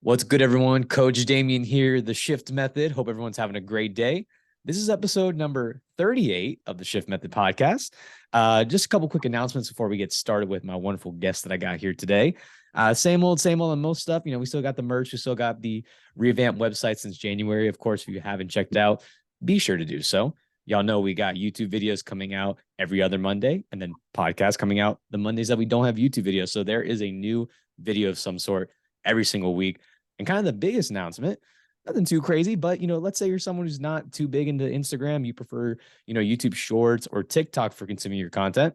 What's good, everyone? Coach Damien here, the Shift Method. Hope everyone's having a great day. This is episode number 38 of the Shift Method podcast. Just a couple quick announcements before we get started with my wonderful guest that I got here today. Same old on most stuff. We still got the merch. We still got the revamped website since January. Of course, if you haven't checked it out, be sure to do so. Y'all know we got YouTube videos coming out every other Monday and then podcasts coming out the Mondays that we don't have YouTube videos. So there is a new video of some sort every single week. And kind of the biggest announcement, nothing too crazy, but let's say you're someone who's not too big into Instagram, you prefer, YouTube Shorts or TikTok for consuming your content.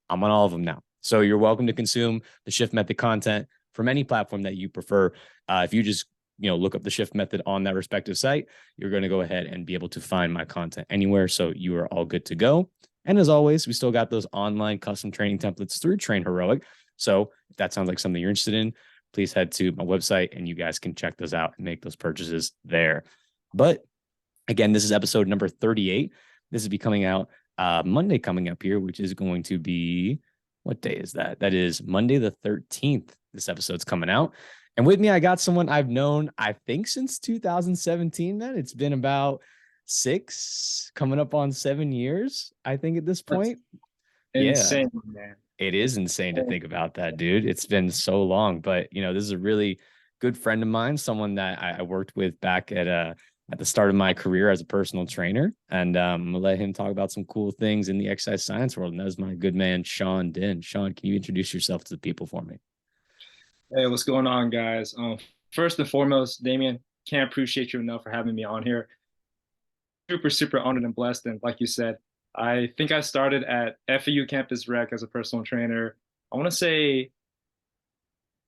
I'm on all of them now. So you're welcome to consume the Shift Method content from any platform that you prefer. If you just, look up the Shift Method on that respective site, you're going to go ahead and be able to find my content anywhere. So you are all good to go. And as always, we still got those online custom training templates through Train Heroic. So if that sounds like something you're interested in, please head to my website and you guys can check those out and make those purchases there. But again, this is episode number 38. This will be coming out Monday coming up here, which is going to be, what day is that? That is Monday the 13th. This episode's coming out. And with me, I got someone I've known, I think, since 2017, man. It's been about 6, coming up on 7 years, I think, at this point. Insane, man. It is insane to think about that, dude. It's been so long, but this is a really good friend of mine, someone that I worked with back at the start of my career as a personal trainer, and I'm gonna let him talk about some cool things in the exercise science world. And that is my good man, Shawn Dinh. Shawn, can you introduce yourself to the people for me? Hey, what's going on, guys? First and foremost, Damien, can't appreciate you enough for having me on here. Super honored and blessed. And like you said, I think I started at FAU Campus Rec as a personal trainer. I want to say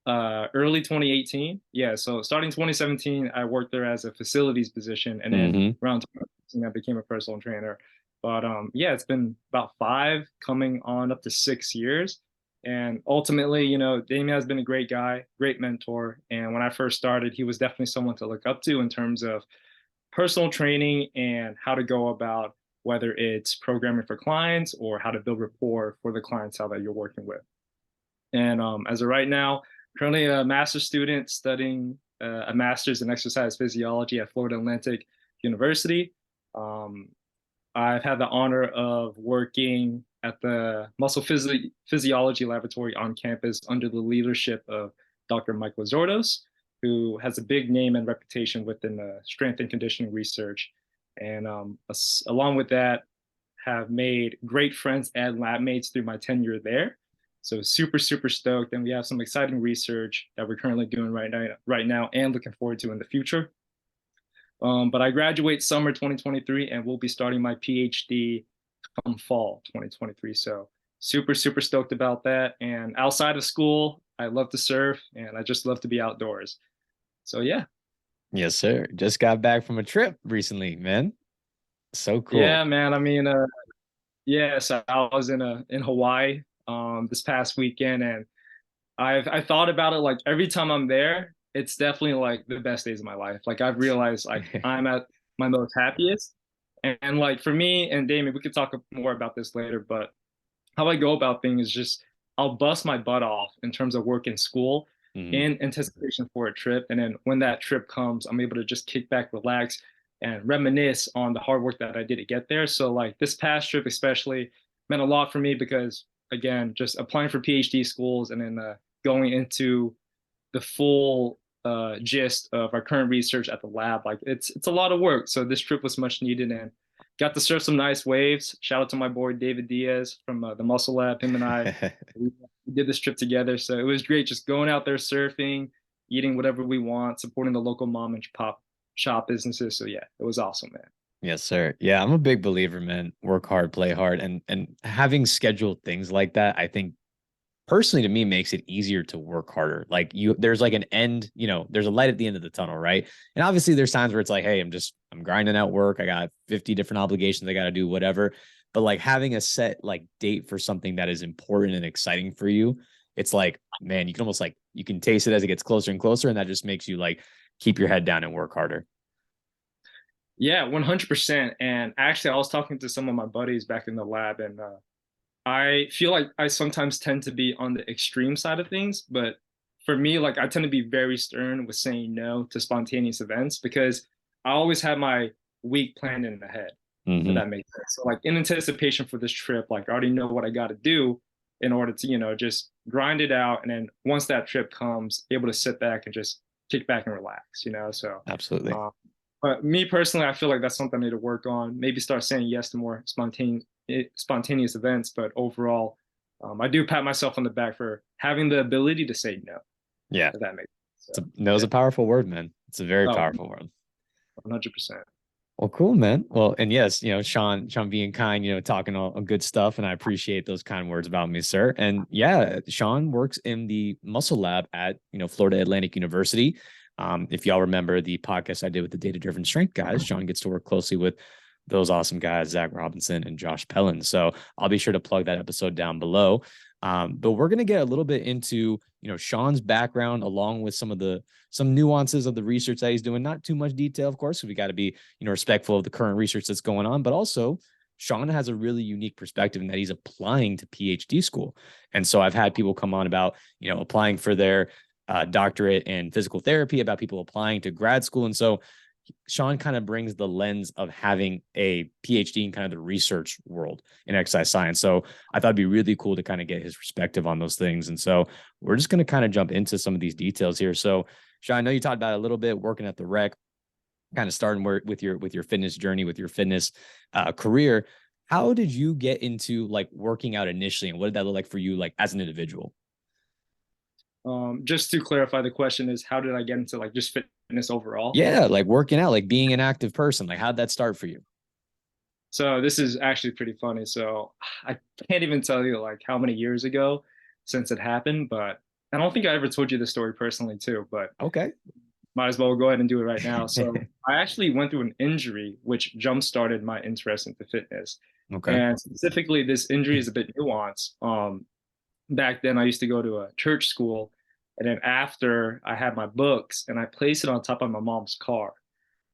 early 2018. Yeah, so starting 2017, I worked there as a facilities position, and then around 2018, I became a personal trainer. But yeah, it's been about 5, coming on up to 6 years. And ultimately, Damien has been a great guy, great mentor. And when I first started, he was definitely someone to look up to in terms of personal training and how to go about whether it's programming for clients or how to build rapport for the clientele that you're working with. And as of right now, currently a master's student studying a master's in exercise physiology at Florida Atlantic University. I've had the honor of working at the Muscle Physiology Laboratory on campus under the leadership of Dr. Michael Zordos, who has a big name and reputation within the strength and conditioning research. And along with that, have made great friends and lab mates through my tenure there. So super stoked. And we have some exciting research that we're currently doing right now and looking forward to in the future. But I graduate summer 2023 and we'll be starting my PhD come fall 2023. So super stoked about that. And outside of school, I love to surf and I just love to be outdoors. So yeah. Yes, sir. Just got back from a trip recently, man. So cool. Yeah, man. I mean, yeah, so I was in Hawaii this past weekend, and I thought about it like every time I'm there, it's definitely like the best days of my life. Like I've realized like I'm at my most happiest. And like for me and Damien, we could talk more about this later, but how I go about things is just I'll bust my butt off in terms of work and school in anticipation for a trip. And then when that trip comes, I'm able to just kick back, relax, and reminisce on the hard work that I did to get there. So like this past trip especially meant a lot for me because again, just applying for PhD schools and then going into the full gist of our current research at the lab. Like it's a lot of work. So this trip was much needed and got to surf some nice waves. Shout out to my boy David Diaz from the Muscle Lab. Him and I we did this trip together. So it was great just going out there surfing, eating whatever we want, supporting the local mom and pop shop businesses. So yeah, it was awesome, man. Yes, sir. Yeah, I'm a big believer, man. Work hard, play hard, and having scheduled things like that, I think personally to me makes it easier to work harder. Like there's like an end, there's a light at the end of the tunnel, right? And obviously there's times where it's like, hey, I'm grinding out work. I got 50 different obligations I got to do, whatever. But like having a set like date for something that is important and exciting for you, it's like, man, you can almost like you can taste it as it gets closer and closer, and that just makes you like keep your head down and work harder. Yeah, 100%. And actually, I was talking to some of my buddies back in the lab, and I feel like I sometimes tend to be on the extreme side of things, but for me, like I tend to be very stern with saying no to spontaneous events because I always have my week planned in the head, if that makes sense. So like in anticipation for this trip, like I already know what I got to do in order to, just grind it out. And then once that trip comes, able to sit back and just kick back and relax, So Absolutely. But me personally, I feel like that's something I need to work on. Maybe start saying yes to more spontaneous events. But overall, I do pat myself on the back for having the ability to say no. Yeah. If that makes sense. No is a powerful word, man. It's a very powerful word. 100%. Well, cool, man. Well, and yes, Shawn being kind, talking all good stuff. And I appreciate those kind words about me, sir. And yeah, Shawn works in the muscle lab at, Florida Atlantic University. If y'all remember the podcast I did with the data-driven strength guys, Shawn gets to work closely with those awesome guys, Zach Robinson and Josh Pellin. So I'll be sure to plug that episode down below. But we're going to get a little bit into, Shawn's background along with some nuances of the research that he's doing. Not too much detail, of course, so we got to be, respectful of the current research that's going on, but also Shawn has a really unique perspective in that he's applying to PhD school. And so I've had people come on about, applying for their doctorate in physical therapy, about people applying to grad school. And so Shawn kind of brings the lens of having a PhD in kind of the research world in exercise science. So I thought it'd be really cool to kind of get his perspective on those things. And so we're just going to kind of jump into some of these details here. So Shawn, I know you talked about it a little bit working at the rec, kind of starting with your fitness journey, with your fitness career. How did you get into like working out initially, and what did that look like for you, like as an individual? Just to clarify, the question is, how did I get into like just fitness overall? Yeah, like working out, like being an active person. Like how'd that start for you? So this is actually pretty funny. So I can't even tell you like how many years ago since it happened, but I don't think I ever told you the story personally too, but okay, might as well go ahead and do it right now. So I actually went through an injury which jump-started my interest into fitness. Okay. And specifically, this injury is a bit nuanced. Back then I used to go to a church school, and then after I had my books and I placed it on top of my mom's car.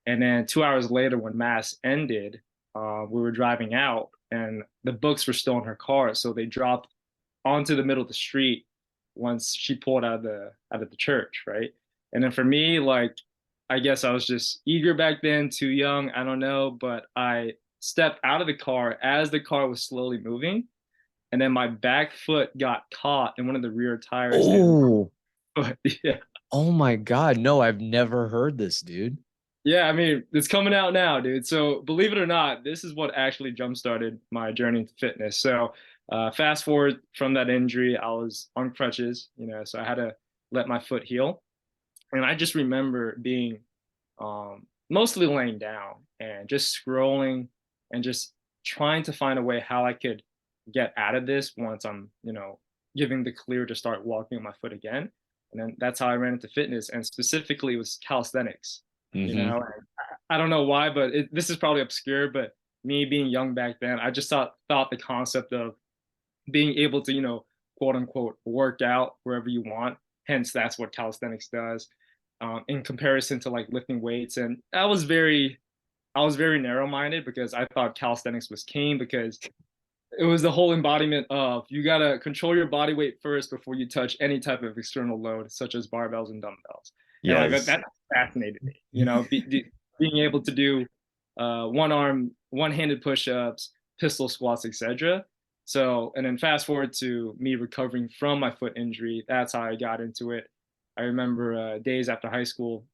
And then 2 hours later, when mass ended, we were driving out and the books were still in her car. So they dropped onto the middle of the street once she pulled out of the church, right? And then for me, like, I guess I was just eager back then, too young, I don't know, but I stepped out of the car as the car was slowly moving, and then my back foot got caught in one of the rear tires. Oh, yeah. Oh my God. No, I've never heard this, dude. Yeah, I mean, it's coming out now, dude. So believe it or not, this is what actually jump-started my journey into fitness. So fast forward from that injury, I was on crutches, so I had to let my foot heal. And I just remember being mostly laying down and just scrolling and just trying to find a way how I could get out of this once I'm, giving the clear to start walking on my foot again. And then that's how I ran into fitness, and specifically it was calisthenics. And I don't know why, but this is probably obscure, but me being young back then, I just thought the concept of being able to, quote unquote, work out wherever you want. Hence, that's what calisthenics does, in comparison to like lifting weights. And I was very narrow-minded because I thought calisthenics was king, because it was the whole embodiment of you got to control your body weight first before you touch any type of external load, such as barbells and dumbbells. Yeah, like that fascinated me. Being able to do one-handed push-ups, pistol squats, etc. So, and then fast forward to me recovering from my foot injury. That's how I got into it. I remember days after high school.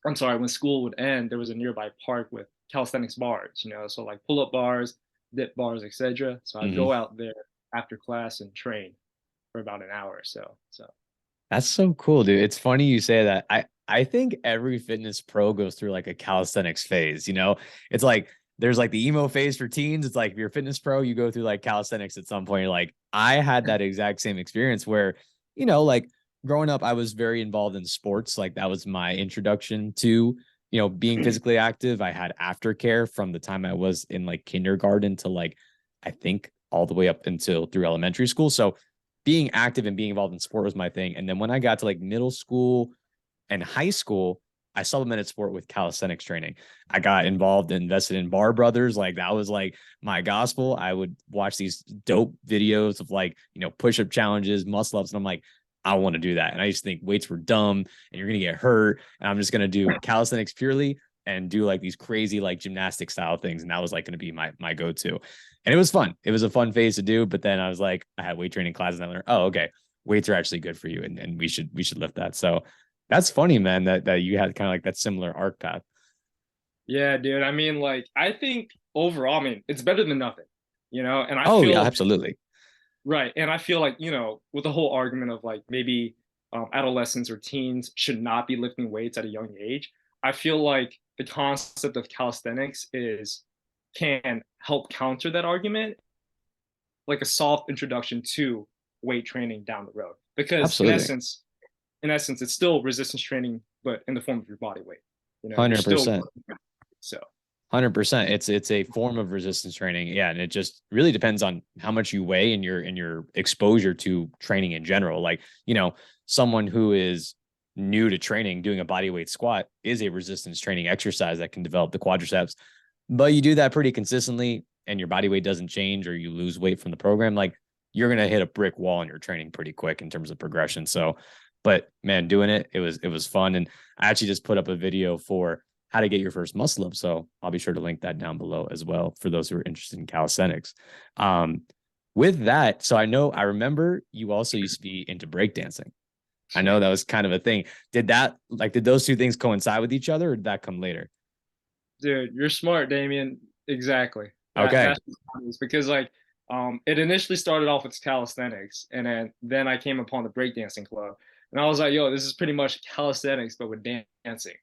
I'm sorry, when school would end, there was a nearby park with calisthenics bars. So like pull-up bars, dip bars, etc. So I'd go out there after class and train for about an hour or so. That's so cool, dude. It's funny you say that. I think every fitness pro goes through like a calisthenics phase. It's like there's like the emo phase for teens. It's like if you're a fitness pro, you go through like calisthenics at some point. You're like, I had that exact same experience where, like growing up, I was very involved in sports. Like that was my introduction to, being physically active. I had aftercare from the time I was in like kindergarten to like, I think all the way up until through elementary school. So being active and being involved in sport was my thing. And then when I got to like middle school and high school, I supplemented sport with calisthenics training. I got involved and invested in Bar Brothers. Like that was like my gospel. I would watch these dope videos of like, push-up challenges, muscle ups. And I'm like, I want to do that. And I used to think weights were dumb and you're going to get hurt. And I'm just going to do calisthenics purely and do like these crazy like gymnastic style things. And that was like going to be my go-to. And it was fun. It was a fun phase to do. But then I was like, I had weight training classes and I learned, oh, okay, weights are actually good for you. And we should lift that. So that's funny, man, that you had kind of like that similar arc path. Yeah, dude. I mean, like, I think overall, I mean, it's better than nothing, and I Oh, yeah, feel absolutely. right. And I feel like, with the whole argument of like maybe adolescents or teens should not be lifting weights at a young age, I feel like the concept of calisthenics can help counter that argument, like a soft introduction to weight training down the road. Because Absolutely. in essence, it's still resistance training, but in the form of your body weight. You're still 100%. so 100%. It's a form of resistance training. Yeah. And it just really depends on how much you weigh and your exposure to training in general. Like, someone who is new to training, doing a body weight squat is a resistance training exercise that can develop the quadriceps. But you do that pretty consistently and your body weight doesn't change or you lose weight from the program, like you're going to hit a brick wall in your training pretty quick in terms of progression. So, but man, doing it was fun. And I actually just put up a video for how to get your first muscle up. So I'll be sure to link that down below as well for those who are interested in calisthenics. With that, so I remember you also used to be into breakdancing. I know that was kind of a thing. Did those two things coincide with each other or did that come later? dude, you're smart, Damien. Exactly. Okay. That's because like it initially started off with calisthenics, and then I came upon the breakdancing club, and I was like, yo, this is pretty much calisthenics but with dancing.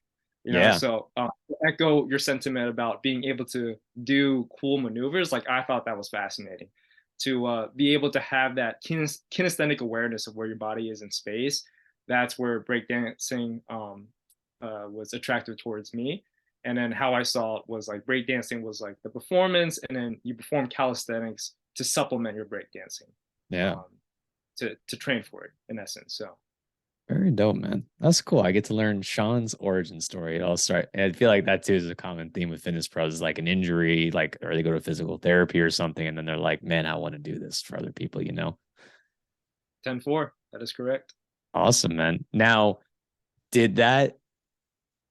Yeah. So to echo your sentiment about being able to do cool maneuvers, like I thought that was fascinating to be able to have that kinesthetic awareness of where your body is in space. That's where breakdancing was attractive towards me. And then how I saw it was like breakdancing was like the performance, and then you perform calisthenics to supplement your breakdancing, Yeah. to train for it in essence. So Very dope, man. That's cool. I get to learn Shawn's origin story. It all start. I feel like that too is a common theme with fitness pros, is like an injury, like, or they go to physical therapy or something, and then they're like, "Man, I want to do this for other people." 10-4, that is correct. Awesome, man. Now, did that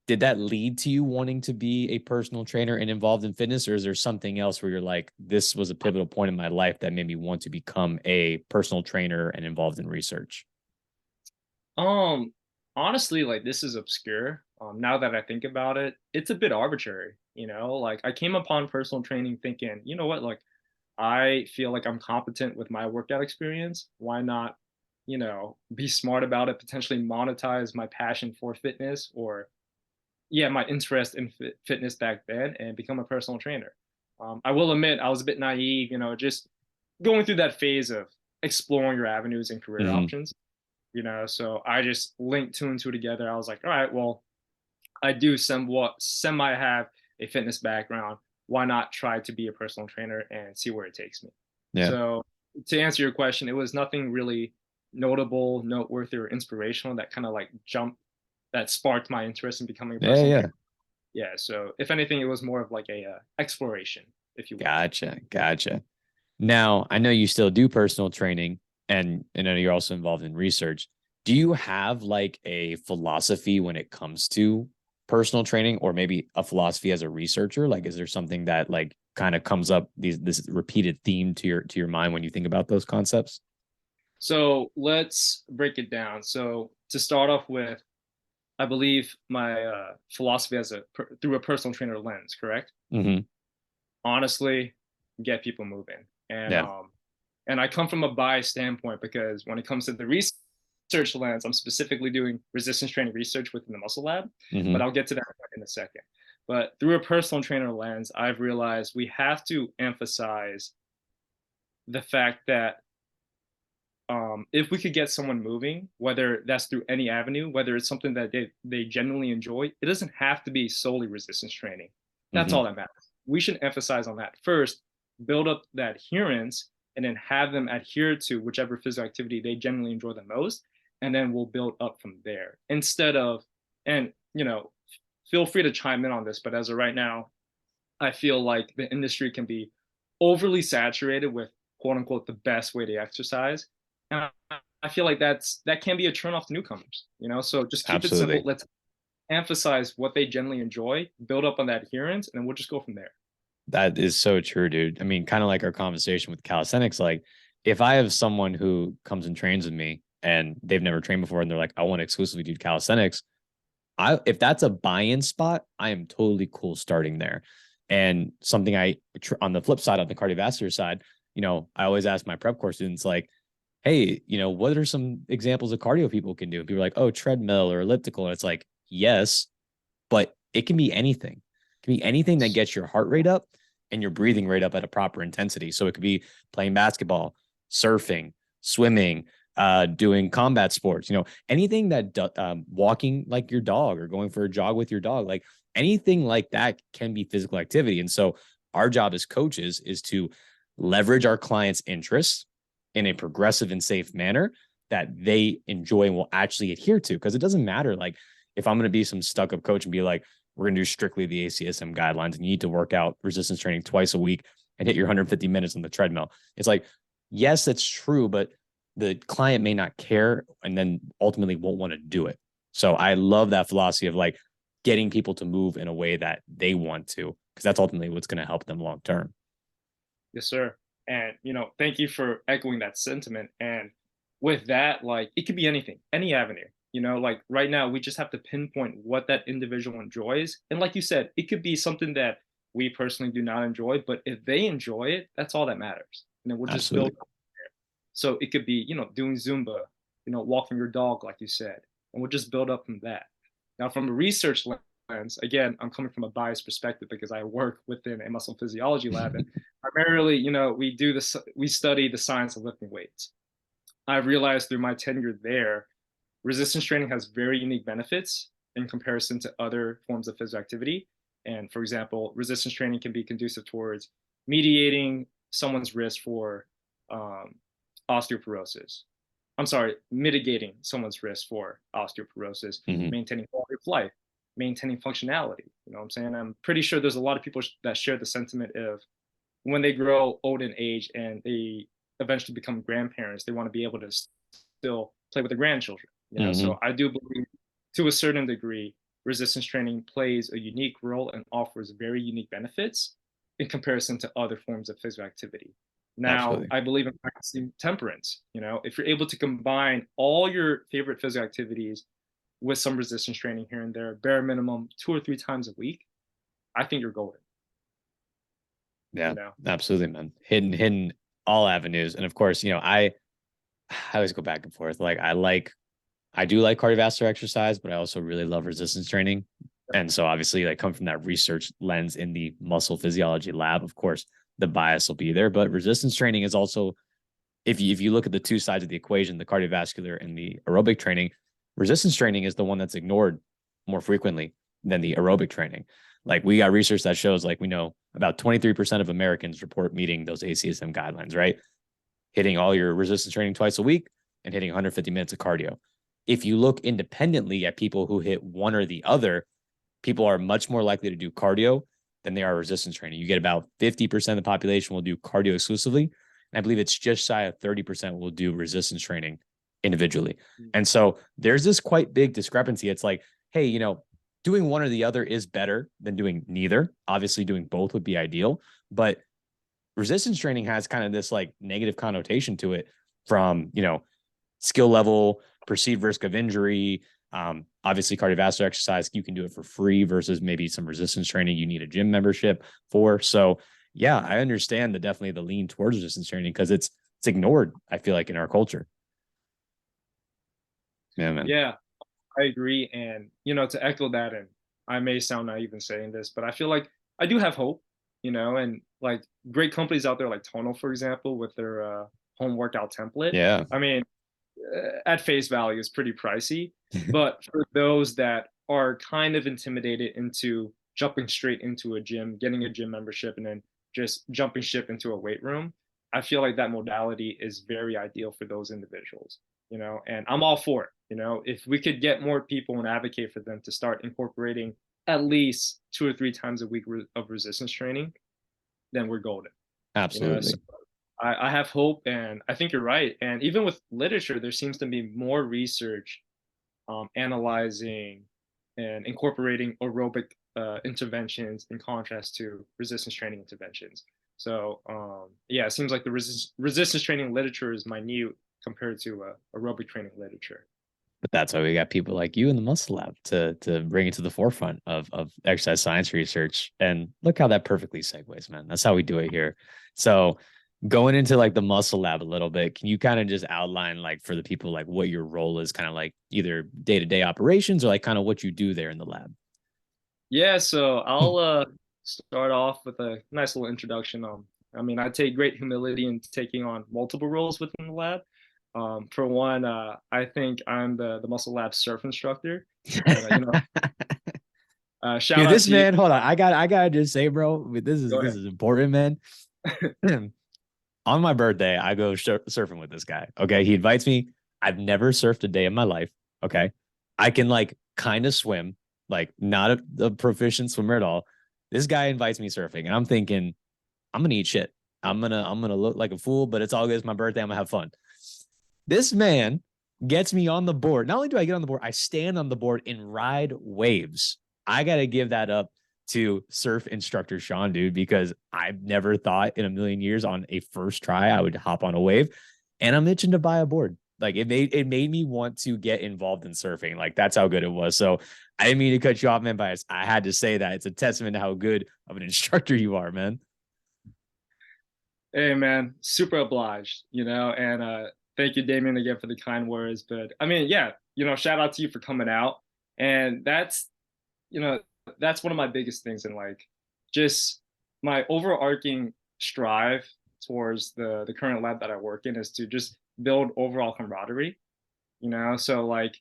did that lead to you wanting to be a personal trainer and involved in fitness, or is there something else where you're like, this was a pivotal point in my life that made me want to become a personal trainer and involved in research? Um, Honestly, like this is obscure. Now that I think about it, it's a bit arbitrary. Like I came upon personal training thinking, you know what, like I feel like I'm competent with my workout experience. Why not, be smart about it, potentially monetize my passion for fitness, or yeah, my interest in fitness back then, and become a personal trainer. I will admit I was a bit naive, just going through that phase of exploring your avenues and career Mm-hmm. options. So I just linked two and two together. I was like, all right, well, I do somewhat semi have a fitness background. Why not try to be a personal trainer and see where it takes me? Yeah. So to answer your question, it was nothing really notable, noteworthy, or inspirational that kind of like that sparked my interest in becoming a Yeah. personal Yeah. trainer. Yeah. So if anything, it was more of like a exploration, if you will. Gotcha. Now, I know you still do personal training and I know you're also involved in research. Do you have like a philosophy when it comes to personal training, or maybe a philosophy as a researcher? Like, is there something that like kind of comes up, this repeated theme to your mind when you think about those concepts? So let's break it down. So to start off with, I believe my philosophy through a personal trainer lens, correct? Mm-hmm. Honestly, get people moving. Yeah. And I come from a biased standpoint because when it comes to the research lens, I'm specifically doing resistance training research within the muscle lab, Mm-hmm. but I'll get to that in a second. But through a personal trainer lens, I've realized we have to emphasize the fact that if we could get someone moving, whether that's through any avenue, whether it's something that they genuinely enjoy, it doesn't have to be solely resistance training. That's Mm-hmm. all that matters. We should emphasize on that first, build up that adherence, and then have them adhere to whichever physical activity they genuinely enjoy the most, and then we'll build up from there. Instead of, and feel free to chime in on this, but as of right now, I feel like the industry can be overly saturated with quote unquote the best way to exercise. And I feel like that can be a turn off to newcomers, so just keep it simple. Absolutely. Let's emphasize what they generally enjoy, build up on that adherence, and then we'll just go from there. That is so true, dude. I mean, kind of like our conversation with calisthenics. Like, if I have someone who comes and trains with me and they've never trained before and they're like, I want to exclusively do calisthenics, if that's a buy-in spot, I am totally cool starting there. And something on the flip side, on the cardiovascular side, I always ask my prep course students, like, hey, what are some examples of cardio people can do? People are like, oh, treadmill or elliptical. And it's like, yes, but it can be anything. It can be anything that gets your heart rate up and your breathing rate up at a proper intensity. So it could be playing basketball, surfing, swimming, doing combat sports, anything that walking like your dog or going for a jog with your dog, like anything like that can be physical activity. And so our job as coaches is to leverage our clients' interests in a progressive and safe manner that they enjoy and will actually adhere to. Because it doesn't matter, like, if I'm going to be some stuck up coach and be like, we're going to do strictly the ACSM guidelines and you need to work out resistance training twice a week and hit your 150 minutes on the treadmill. It's like, yes, that's true, but the client may not care and then ultimately won't want to do it. So I love that philosophy of like getting people to move in a way that they want to, because that's ultimately what's going to help them long term. Yes, sir. And, thank you for echoing that sentiment. And with that, like, it could be anything, any avenue. Like right now, we just have to pinpoint what that individual enjoys. And like you said, it could be something that we personally do not enjoy, but if they enjoy it, that's all that matters. And then we'll just build. So it could be, doing Zumba, walking your dog, like you said, and we'll just build up from that. Now, from a research lens, again, I'm coming from a biased perspective because I work within a muscle physiology lab, and primarily, we study the science of lifting weights. I've realized through my tenure there, resistance training has very unique benefits in comparison to other forms of physical activity. And for example, resistance training can be conducive towards mediating someone's risk for osteoporosis. I'm sorry, mitigating someone's risk for osteoporosis, maintaining quality of life, maintaining functionality. You know what I'm saying? I'm pretty sure there's a lot of people that share the sentiment of when they grow old in age and they eventually become grandparents, they want to be able to still play with their grandchildren. So I do believe, to a certain degree, resistance training plays a unique role and offers very unique benefits in comparison to other forms of physical activity. Now, absolutely, I believe in practicing temperance. If you're able to combine all your favorite physical activities with some resistance training here and there, bare minimum 2 or 3 times a week, I think you're golden. Yeah, absolutely, man. Hidden all avenues. And of course, I always go back and forth. Like, I do like cardiovascular exercise, but I also really love resistance training. And so obviously, like, come from that research lens in the muscle physiology lab, of course, the bias will be there. But resistance training is also, if you look at the two sides of the equation, the cardiovascular and the aerobic training, resistance training is the one that's ignored more frequently than the aerobic training. Like, we got research that shows, like, we know about 23% of Americans report meeting those ACSM guidelines, right? Hitting all your resistance training twice a week and hitting 150 minutes of cardio. If you look independently at people who hit one or the other, people are much more likely to do cardio than they are resistance training. You get about 50% of the population will do cardio exclusively. And I believe it's just shy of 30% will do resistance training individually. And so there's this quite big discrepancy. It's like, hey, doing one or the other is better than doing neither. Obviously, doing both would be ideal, but resistance training has kind of this like negative connotation to it from, skill level, perceived risk of injury. Obviously, cardiovascular exercise, you can do it for free versus maybe some resistance training you need a gym membership for. So yeah, I understand definitely the lean towards resistance training because it's ignored, I feel like, in our culture. Yeah, man. Yeah, I agree. And, to echo that, and I may sound naive in saying this, but I feel like I do have hope, and like great companies out there like Tonal, for example, with their home workout template. Yeah. I mean, at face value, it's pretty pricey. But for those that are kind of intimidated into jumping straight into a gym, getting a gym membership, and then just jumping ship into a weight room, I feel like that modality is very ideal for those individuals, and I'm all for it. If we could get more people and advocate for them to start incorporating at least 2 or 3 times a week of resistance training, then we're golden. Absolutely. So I have hope, and I think you're right. And even with literature, there seems to be more research analyzing and incorporating aerobic interventions in contrast to resistance training interventions. So yeah, it seems like the resistance training literature is minute compared to aerobic training literature. But that's why we got people like you in the muscle lab to bring it to the forefront of exercise science research. And look how that perfectly segues, man. That's how we do it here. So going into like the muscle lab a little bit, can you kind of just outline like for the people like what your role is, kind of like either day-to-day operations or like kind of what you do there in the lab? Yeah, so I'll start off with a nice little introduction. I mean, I take great humility in taking on multiple roles within the lab. For one, I think I'm the muscle lab surf instructor, and shout Dude, out this to you. man, hold on. I gotta just say, bro, this is Go this ahead. is important, man. On my birthday, I go surfing with this guy. Okay. He invites me. I've never surfed a day in my life. Okay. I can like kind of swim, like not a proficient swimmer at all. This guy invites me surfing, and I'm thinking, I'm gonna eat shit. I'm gonna look like a fool, but it's all good. It's my birthday. I'm gonna have fun. This man gets me on the board. Not only do I get on the board, I stand on the board and ride waves. I gotta give that up to surf instructor Shawn, dude, because I've never thought in a million years on a first try I would hop on a wave. And I'm itching to buy a board. Like it made me want to get involved in surfing. Like that's how good it was. So I didn't mean to cut you off, man, but I had to say that it's a testament to how good of an instructor you are, man. Hey man, super obliged, and thank you, Damien, again for the kind words. But I mean, yeah, shout out to you for coming out. And you know, that's one of my biggest things in like just my overarching strive towards the current lab that I work in is to just build overall camaraderie, So like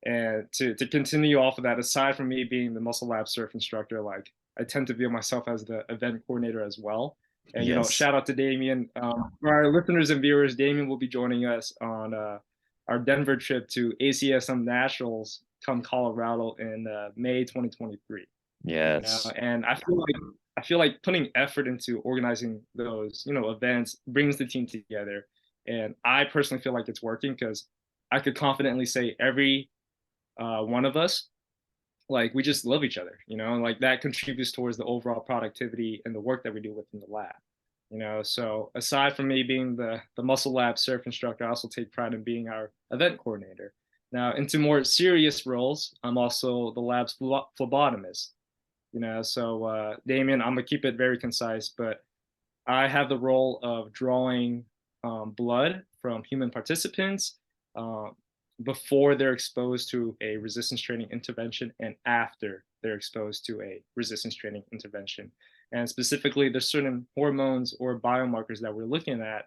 and to continue off of that, aside from me being the muscle lab surf instructor, like I tend to view myself as the event coordinator as well. And Yes. shout out to Damien. For our listeners and viewers, Damien will be joining us on our Denver trip to ACSM Nationals come Colorado in May 2023. Yes. And I feel like putting effort into organizing those events brings the team together, and I personally feel like it's working because I could confidently say every one of us, like we just love each other, and like that contributes towards the overall productivity and the work that we do within the lab. So aside from me being the muscle lab surf instructor, I also take pride in being our event coordinator. Now, into more serious roles, I'm also the lab's phlebotomist. So Damien, I'm gonna keep it very concise, but I have the role of drawing blood from human participants uh, before they're exposed to a resistance training intervention and after they're exposed to a resistance training intervention. And specifically, there's certain hormones or biomarkers that we're looking at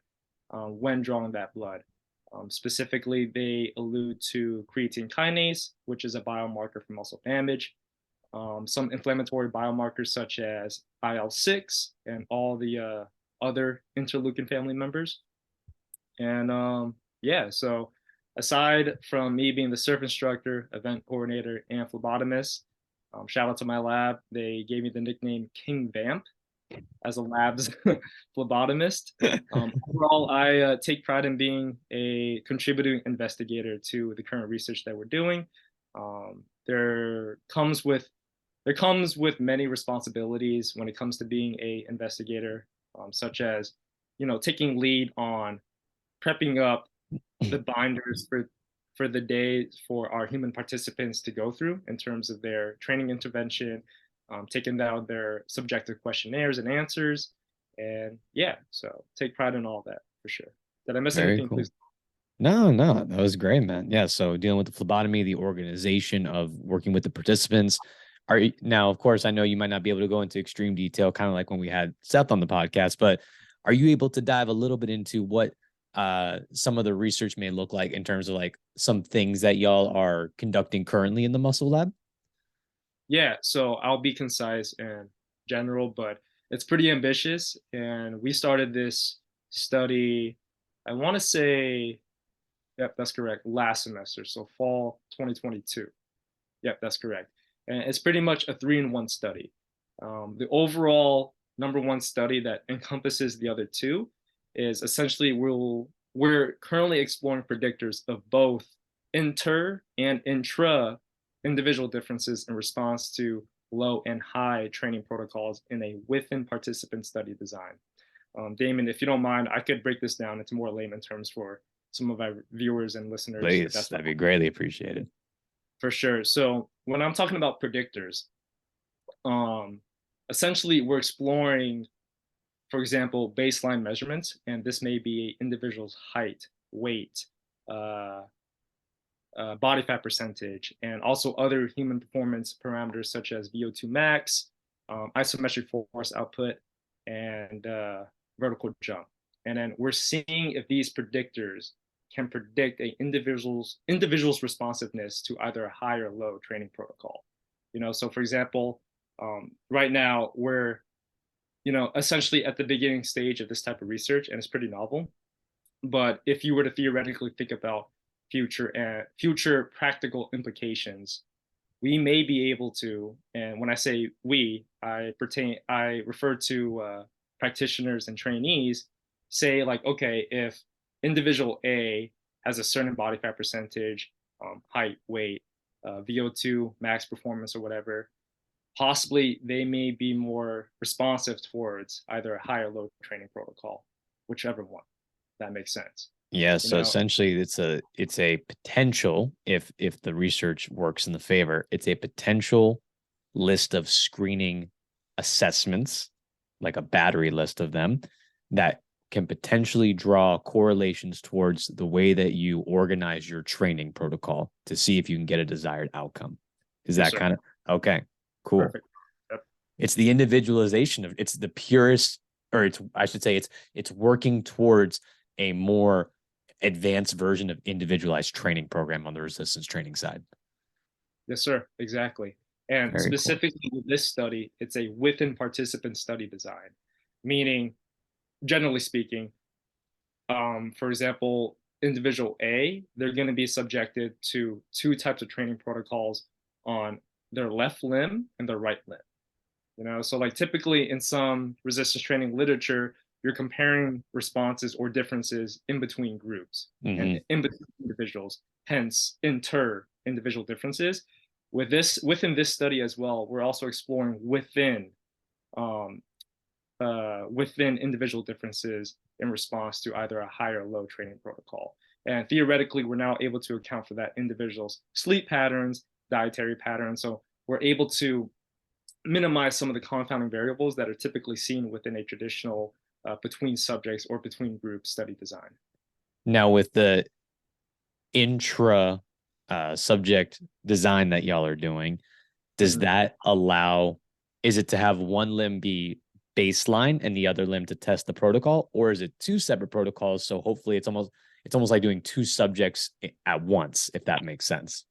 when drawing that blood. Specifically, they allude to creatine kinase, which is a biomarker for muscle damage, some inflammatory biomarkers such as IL-6 and all the other interleukin family members. And yeah, so aside from me being the surf instructor, event coordinator, and phlebotomist, shout out to my lab. They gave me the nickname King Vamp as a lab's phlebotomist. Overall, I take pride in being a contributing investigator to the current research that we're doing. There comes with many responsibilities when it comes to being a investigator, such as taking lead on prepping up the binders for the day for our human participants to go through in terms of their training intervention, taking down their subjective questionnaires and answers, and yeah, so take pride in all that for sure. Did I miss Very anything? cool. Please. No, no, that was great, man. Yeah. So dealing with the phlebotomy, the organization of working with the participants. Now, of course, I know you might not be able to go into extreme detail, kind of like when we had Seth on the podcast, but are you able to dive a little bit into what some of the research may look like in terms of like some things that y'all are conducting currently in the muscle lab? Yeah, so I'll be concise and general, but it's pretty ambitious. And we started this study, I want to say, yep, that's correct, last semester, so fall 2022. Yep, that's correct. And it's pretty much a three-in-one study. The overall number one study that encompasses the other two is essentially we're currently exploring predictors of both inter and intra individual differences in response to low and high training protocols in a within participant study design. Damon, if you don't mind, I could break this down into more layman terms for some of our viewers and listeners. Please, that'd be greatly appreciated. For sure. So when I'm talking about predictors, essentially we're exploring, for example, baseline measurements, and this may be individual's height, weight, body fat percentage, and also other human performance parameters such as VO2 max, isometric force output, and vertical jump. And then we're seeing if these predictors can predict an individual's responsiveness to either a high or low training protocol. So for example, right now we're essentially at the beginning stage of this type of research, and it's pretty novel. But if you were to theoretically think about future practical implications, we may be able to, and when I say we, I refer to practitioners and trainees, say like, okay, if individual A has a certain body fat percentage, height, weight, VO2 max performance or whatever, possibly they may be more responsive towards either a high or low training protocol, whichever one. That makes sense. Yeah. So essentially it's a potential, if the research works in the favor, it's a potential list of screening assessments, like a battery list of them, that can potentially draw correlations towards the way that you organize your training protocol to see if you can get a desired outcome. Is that kind of okay? Cool. Perfect. Yep. It's the individualization of, it's the purest, or I should say it's working towards a more advanced version of individualized training program on the resistance training side. Yes, sir. Exactly. And very specifically cool. With this study, it's a within participant study design, meaning, generally speaking, for example, individual A, they're going to be subjected to two types of training protocols on their left limb and their right limb. So like typically in some resistance training literature, you're comparing responses or differences in between groups and in between individuals, hence inter-individual differences. Within this study as well, we're also exploring within individual differences in response to either a high or low training protocol. And theoretically, we're now able to account for that individual's sleep patterns, dietary patterns. So we're able to minimize some of the confounding variables that are typically seen within a traditional between subjects or between group study design. Now, with the intra subject design that y'all are doing, does that allow, is it to have one limb be baseline and the other limb to test the protocol, or is it two separate protocols? So hopefully it's almost like doing two subjects at once, if that makes sense.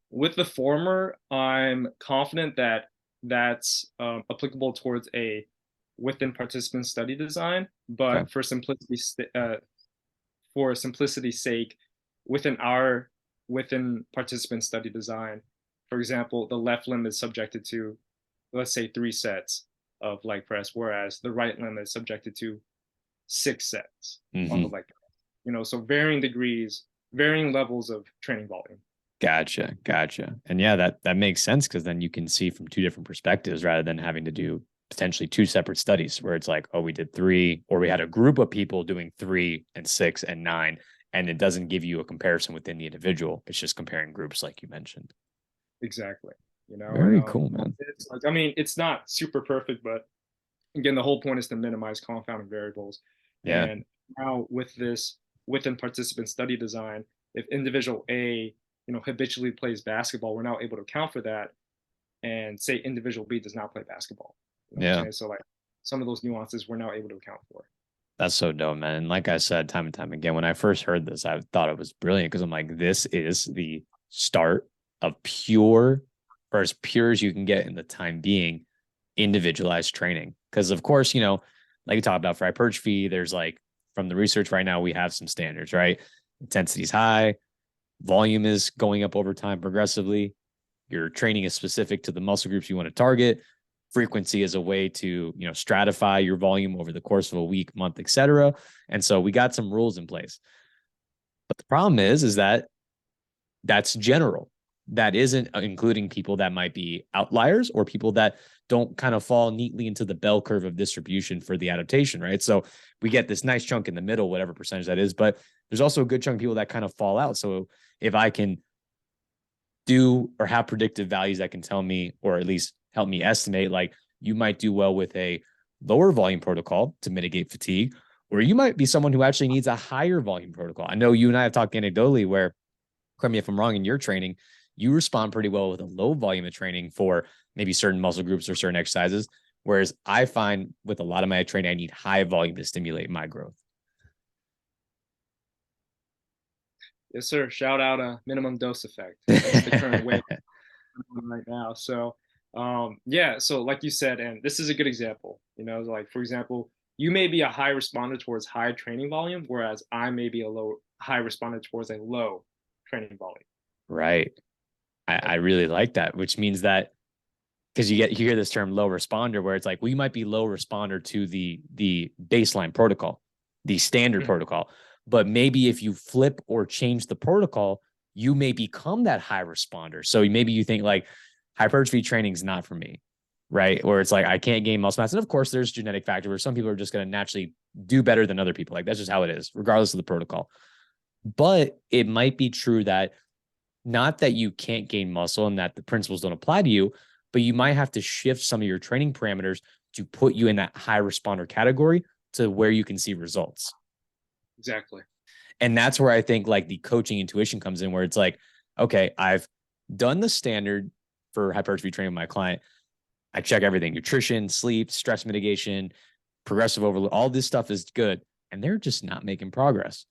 With the former, I'm confident that that's applicable towards a within participant study design, but okay, for simplicity's sake, within participant study design, for example, the left limb is subjected to, let's say, 3 sets of leg press, whereas the right limb is subjected to 6 sets on the leg press. So varying degrees, varying levels of training volume. Gotcha. And yeah, that makes sense, because then you can see from 2 different perspectives rather than having to do potentially 2 separate studies where it's like, oh, we did 3, or we had a group of people doing 3 and 6 and 9, and it doesn't give you a comparison within the individual. It's just comparing groups, like you mentioned. Exactly. Very cool, man. It's like, it's not super perfect, but again, the whole point is to minimize confounding variables. Yeah. And now with this within participant study design, if individual A, habitually plays basketball, we're now able to account for that, and say individual B does not play basketball. So like some of those nuances we're now able to account for. That's so dope, man. And like I said, time and time again, when I first heard this, I thought it was brilliant, because I'm like, this is the start of pure, or as pure as you can get in the time being, individualized training. Because of course, like you talked about for hypertrophy, there's like, from the research right now, we have some standards, right? Intensity is high, volume is going up over time progressively. Your training is specific to the muscle groups you want to target. frequency as a way to, stratify your volume over the course of a week, month, etc. And so we got some rules in place. But the problem is that that's general. That isn't including people that might be outliers or people that don't kind of fall neatly into the bell curve of distribution for the adaptation, right? So we get this nice chunk in the middle, whatever percentage that is, but there's also a good chunk of people that kind of fall out. So if I can do or have predictive values that can tell me, or at least help me estimate, like you might do well with a lower volume protocol to mitigate fatigue, or you might be someone who actually needs a higher volume protocol. I know you and I have talked anecdotally where, correct me if I'm wrong, in your training, you respond pretty well with a low volume of training for maybe certain muscle groups or certain exercises. Whereas I find with a lot of my training, I need high volume to stimulate my growth. Yes, sir. Shout out a minimum dose effect. That's the current way right now. So, so like you said, and this is a good example, like, for example, you may be a high responder towards high training volume, whereas I may be a high responder towards a low training volume. Right. I really like that, which means that because you hear this term low responder, where it's like, well, you might be low responder to the baseline protocol, the standard protocol, but maybe if you flip or change the protocol, you may become that high responder. So maybe you think like hypertrophy training is not for me, right? Or it's like, I can't gain muscle mass. And of course there's genetic factor where some people are just going to naturally do better than other people. Like that's just how it is, regardless of the protocol. But it might be true that not that you can't gain muscle and that the principles don't apply to you, but you might have to shift some of your training parameters to put you in that high responder category to where you can see results. Exactly. And that's where I think like the coaching intuition comes in, where it's like, okay, I've done the standard for hypertrophy training with my client. I check everything: nutrition, sleep, stress mitigation, progressive overload. All this stuff is good. And they're just not making progress.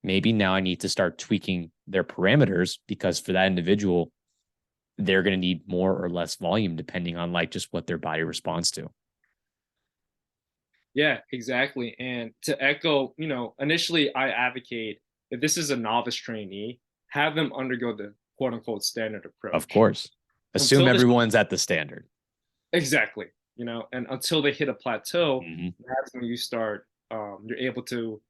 Maybe now I need to start tweaking their parameters, because for that individual, they're going to need more or less volume depending on like just what their body responds to. Yeah, exactly. And to echo, initially I advocate, if this is a novice trainee, have them undergo the quote unquote standard approach. Of course. Assume everyone's at the standard. Exactly. And until they hit a plateau, that's when you start, you're able to,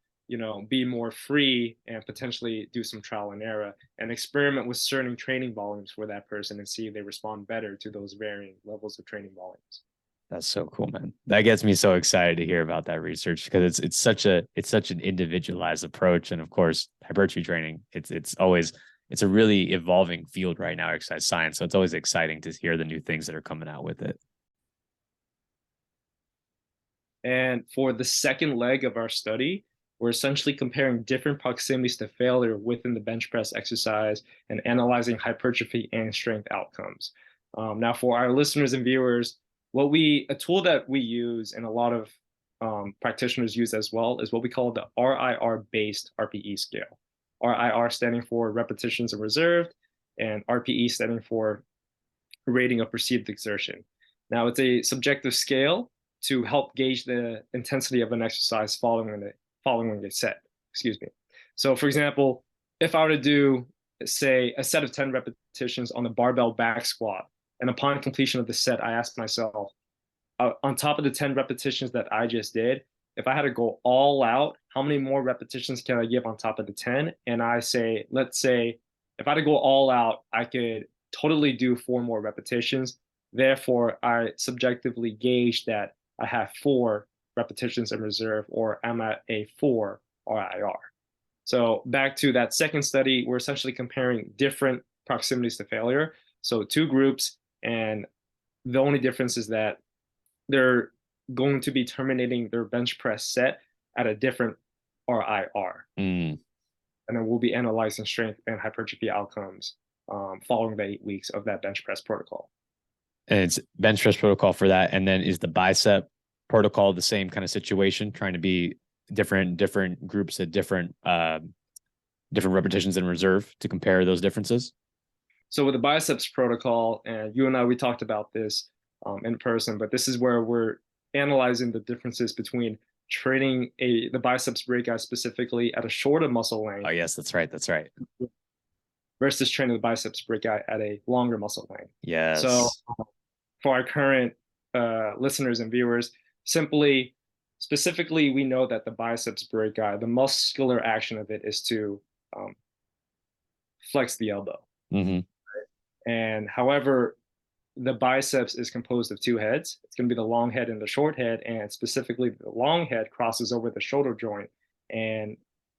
be more free and potentially do some trial and error and experiment with certain training volumes for that person and see if they respond better to those varying levels of training volumes. That's so cool, man. That gets me so excited to hear about that research, because it's such an individualized approach. And of course, hypertrophy training, it's a really evolving field right now, exercise science. So it's always exciting to hear the new things that are coming out with it. And for the second leg of our study, we're essentially comparing different proximities to failure within the bench press exercise and analyzing hypertrophy and strength outcomes. Now, for our listeners and viewers, a tool that we use and a lot of practitioners use as well is what we call the RIR-based RPE scale. RIR standing for repetitions of reserved, and RPE standing for rating of perceived exertion. Now, it's a subjective scale to help gauge the intensity of an exercise following a set. So, for example, if I were to do, say, a set of 10 repetitions on the barbell back squat, and upon completion of the set, I asked myself, on top of the 10 repetitions that I just did, if I had to go all out, how many more repetitions can I give on top of the 10? And let's say, if I had to go all out, I could totally do 4 more repetitions. Therefore, I subjectively gauge that I have 4 repetitions in reserve, or I'm at a 4 RIR. So back to that second study, we're essentially comparing different proximities to failure. So 2 groups, and the only difference is that they're going to be terminating their bench press set at a different RIR. And then we'll be analyzing strength and hypertrophy outcomes following the 8 weeks of that bench press protocol. And it's bench press protocol for that. And then is the bicep protocol the same kind of situation, trying to be different groups at different repetitions in reserve to compare those differences? So with the biceps protocol, and you and I, we talked about this in person, but this is where we're analyzing the differences between training the biceps breakout specifically at a shorter muscle length. Oh, yes, that's right. Versus training the biceps breakout at a longer muscle length. Yes. So for our current listeners and viewers, specifically, we know that the biceps brachii, the muscular action of it is to flex the elbow. Mm-hmm. And however, the biceps is composed of two heads. It's going to be the long head and the short head. And specifically, the long head crosses over the shoulder joint and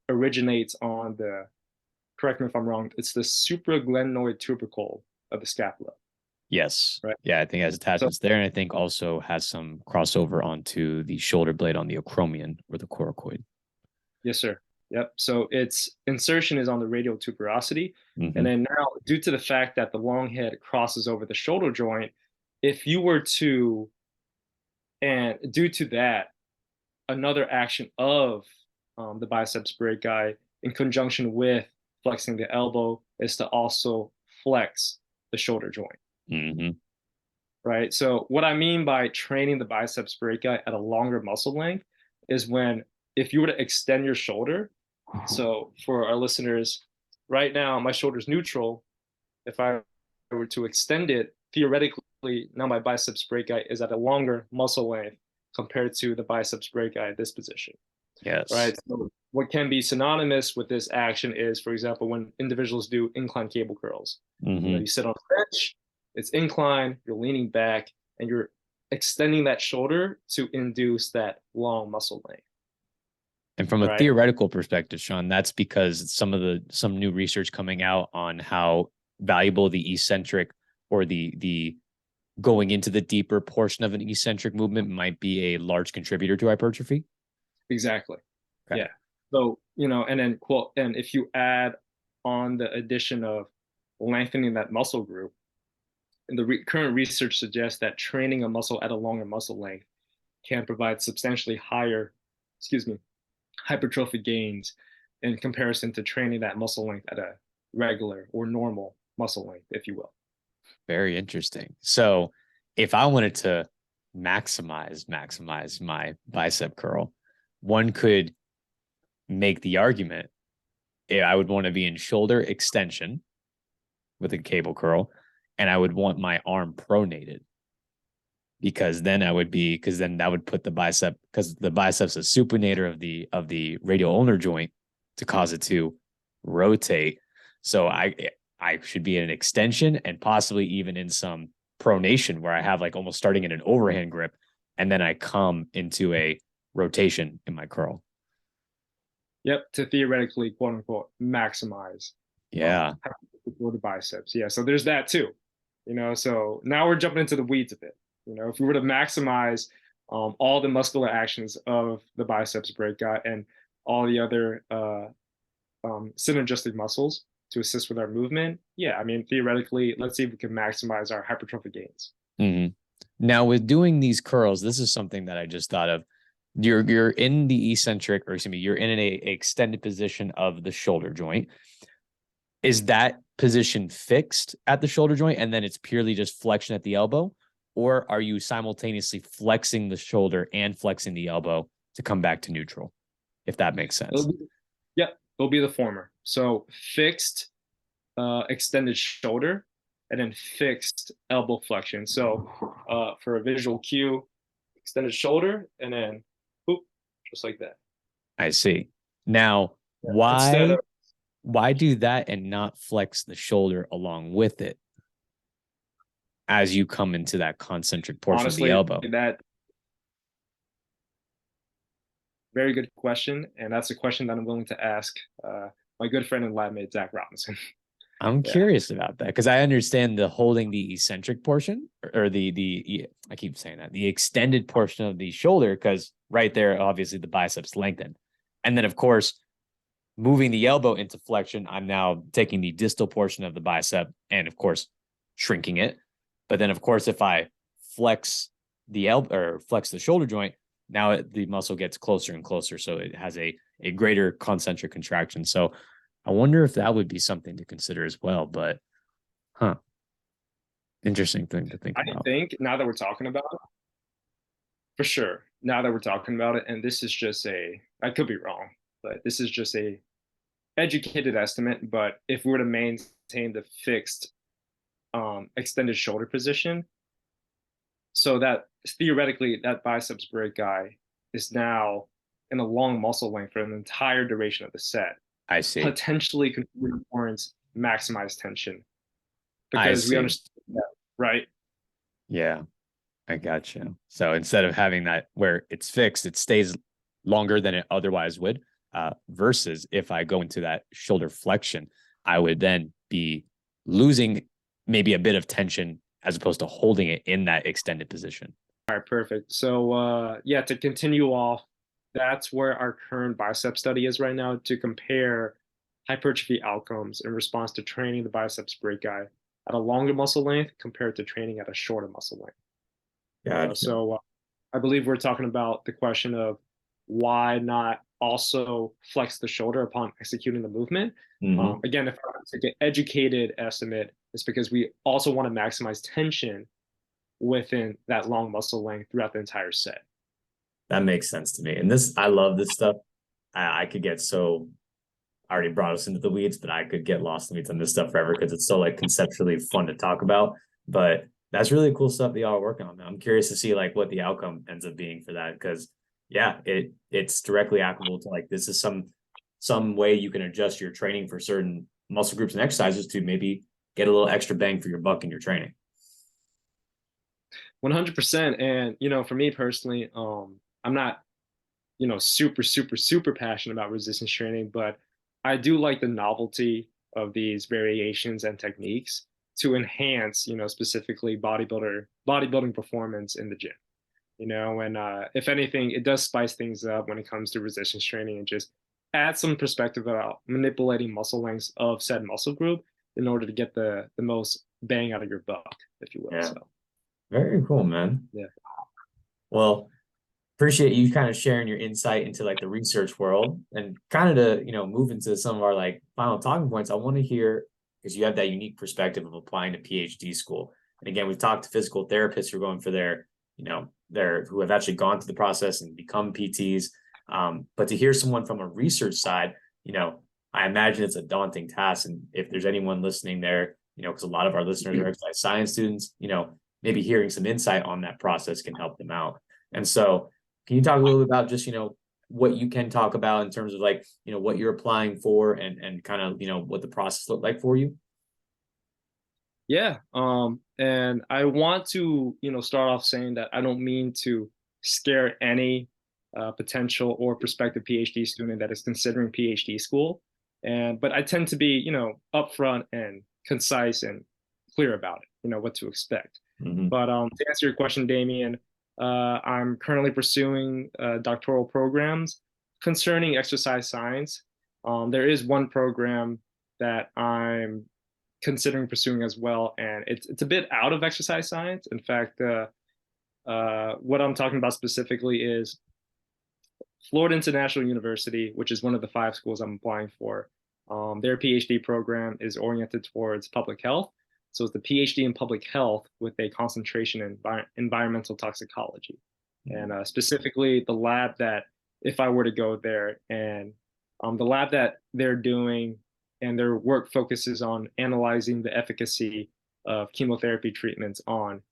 originates on correct me if I'm wrong, it's the supraglenoid tubercle of the scapula. Yes. Right. Yeah, I think it has attachments there. And I think also has some crossover onto the shoulder blade on the acromion or the coracoid. Yes, sir. Yep. So its insertion is on the radial tuberosity. Mm-hmm. And then now, due to the fact that the long head crosses over the shoulder joint, if you were to, and due to that, another action of the biceps brachii in conjunction with flexing the elbow is to also flex the shoulder joint. Mm-hmm. Right. So what I mean by training the biceps brachii at a longer muscle length is if you were to extend your shoulder. So for our listeners, right now, my shoulder's neutral. If I were to extend it, theoretically, now my biceps brachii is at a longer muscle length compared to the biceps brachii at this position. Yes. Right. So what can be synonymous with this action is, for example, when individuals do incline cable curls. Mm-hmm. You sit on a bench, it's inclined, you're leaning back, and you're extending that shoulder to induce that long muscle length. And from a theoretical perspective, Shawn, that's because some new research coming out on how valuable the eccentric or the going into the deeper portion of an eccentric movement might be a large contributor to hypertrophy. Exactly. Okay. Yeah. So, and if you add on the addition of lengthening that muscle group, and the current research suggests that training a muscle at a longer muscle length can provide substantially higher, hypertrophy gains in comparison to training that muscle length at a regular or normal muscle length, if you will. Very interesting. So if I wanted to maximize my bicep curl, one could make the argument I would want to be in shoulder extension with a cable curl, and I would want my arm pronated because then that would put the bicep, because the biceps is a supinator of the radial ulnar joint to cause it to rotate. So I should be in an extension and possibly even in some pronation where I have like almost starting in an overhand grip, and then I come into a rotation in my curl. Yep, to theoretically, quote unquote, maximize. Yeah. For the biceps. Yeah, so there's that too. So now we're jumping into the weeds a bit. If we were to maximize all the muscular actions of the biceps brachii and all the other synergistic muscles to assist with our movement, yeah, I mean, theoretically, let's see if we can maximize our hypertrophy gains. Mm-hmm. Now, with doing these curls, this is something that I just thought of. You're in the eccentric, or you're in an extended position of the shoulder joint. Is that position fixed at the shoulder joint and then it's purely just flexion at the elbow? Or are you simultaneously flexing the shoulder and flexing the elbow to come back to neutral, if that makes sense? It'll be the former. So fixed extended shoulder and then fixed elbow flexion. So for a visual cue, extended shoulder and then boop, just like that. I see. Now, why do that and not flex the shoulder along with it as you come into that concentric portion of the elbow? Very good question. And that's a question that I'm willing to ask my good friend and lab mate, Zach Robinson. I'm curious about that because I understand the holding the eccentric portion or I keep saying that, the extended portion of the shoulder, because right there, obviously the biceps lengthened. And then, of course, moving the elbow into flexion, I'm now taking the distal portion of the bicep and, of course, shrinking it. But then, of course, if I flex the elbow or flex the shoulder joint, now the muscle gets closer and closer. So it has a greater concentric contraction. So I wonder if that would be something to consider as well. But, interesting thing to think about. I think now that we're talking about it, for sure, now that we're talking about it, and this is just I could be wrong, but this is just a educated estimate. But if we were to maintain the fixed extended shoulder position, so that theoretically, that biceps break guy is now in a long muscle length for an entire duration of the set, I see. potentially contributing towards maximized tension I because we see. understand that, right? Yeah, I got you. So instead of having that where it's fixed, it stays longer than it otherwise would. Versus if I go into that shoulder flexion, I would then be losing maybe a bit of tension as opposed to holding it in that extended position. All right, perfect. So yeah, to continue off, that's where our current bicep study is right now to compare hypertrophy outcomes in response to training the biceps break guy at a longer muscle length compared to training at a shorter muscle length. Gotcha. So I believe we're talking about the question of why not also flex the shoulder upon executing the movement. Again, if I were to take an educated estimate, it's because we also want to maximize tension within that long muscle length throughout the entire set. That makes sense to me. And this, I love this stuff. I could get so, I already brought us into the weeds, but I could get lost in the weeds on this stuff forever because it's so like conceptually fun to talk about. But that's really cool stuff that y'all are working on. I'm curious to see like what the outcome ends up being for that. Because yeah, it's directly applicable to like, this is some way you can adjust your training for certain muscle groups and exercises to maybe get a little extra bang for your buck in your training. 100%. And, for me personally, I'm not, super passionate about resistance training, but I do like the novelty of these variations and techniques to enhance, specifically bodybuilding performance in the gym. And if anything, it does spice things up when it comes to resistance training and just add some perspective about manipulating muscle lengths of said muscle group in order to get the most bang out of your buck, if you will. Yeah. So Very cool, man. yeah. Well, appreciate you kind of sharing your insight into like the research world and kind of to, move into some of our like final talking points. I want to hear, because you have that unique perspective of applying to PhD school. And again, we've talked to physical therapists who are going for their, who have actually gone through the process and become PTs. But to hear someone from a research side, I imagine it's a daunting task. And if there's anyone listening there, because a lot of our listeners are exercise science students, maybe hearing some insight on that process can help them out. And so can you talk a little bit about just, what you can talk about in terms of like, what you're applying for and kind of, what the process looked like for you? Yeah. And I want to, start off saying that I don't mean to scare any potential or prospective PhD student that is considering PhD school. But I tend to be, upfront and concise and clear about it, what to expect. But to answer your question, Damien, I'm currently pursuing doctoral programs concerning exercise science. There is one program that I'm considering pursuing as well, and it's a bit out of exercise science. In fact, what I'm talking about specifically is Florida International University, which is one of the 5 schools I'm applying for. Their PhD program is oriented towards public health. So it's the PhD in public health with a concentration in environmental toxicology. And specifically the lab that, if I were to go there, and the lab that they're doing and their work focuses on analyzing the efficacy of chemotherapy treatments on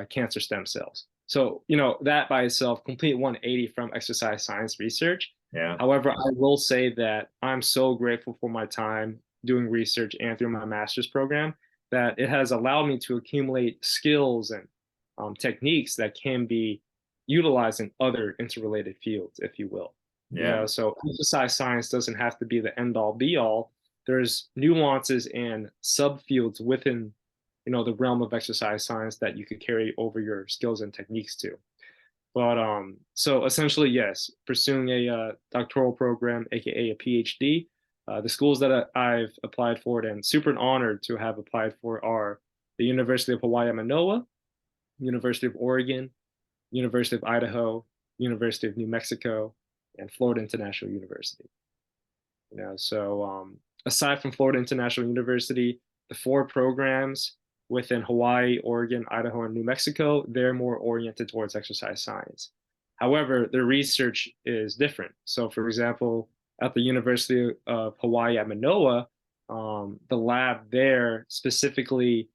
cancer stem cells. So, that by itself, complete 180 from exercise science research. Yeah. However, I will say that I'm so grateful for my time doing research and through my master's program that it has allowed me to accumulate skills and techniques that can be utilized in other interrelated fields, if you will. Yeah. So exercise science doesn't have to be the end all be all. There's nuances and subfields within, the realm of exercise science that you could carry over your skills and techniques to. But so essentially, yes, pursuing a doctoral program, aka a PhD. The schools that I've applied for and super honored to have applied for are the University of Hawaii at Manoa, University of Oregon, University of Idaho, University of New Mexico, and Florida International University. So aside from Florida International University, the 4 programs within Hawaii, Oregon, Idaho, and New Mexico, they're more oriented towards exercise science. However, the research is different. So for example, at the University of Hawaii at Manoa, the lab there specifically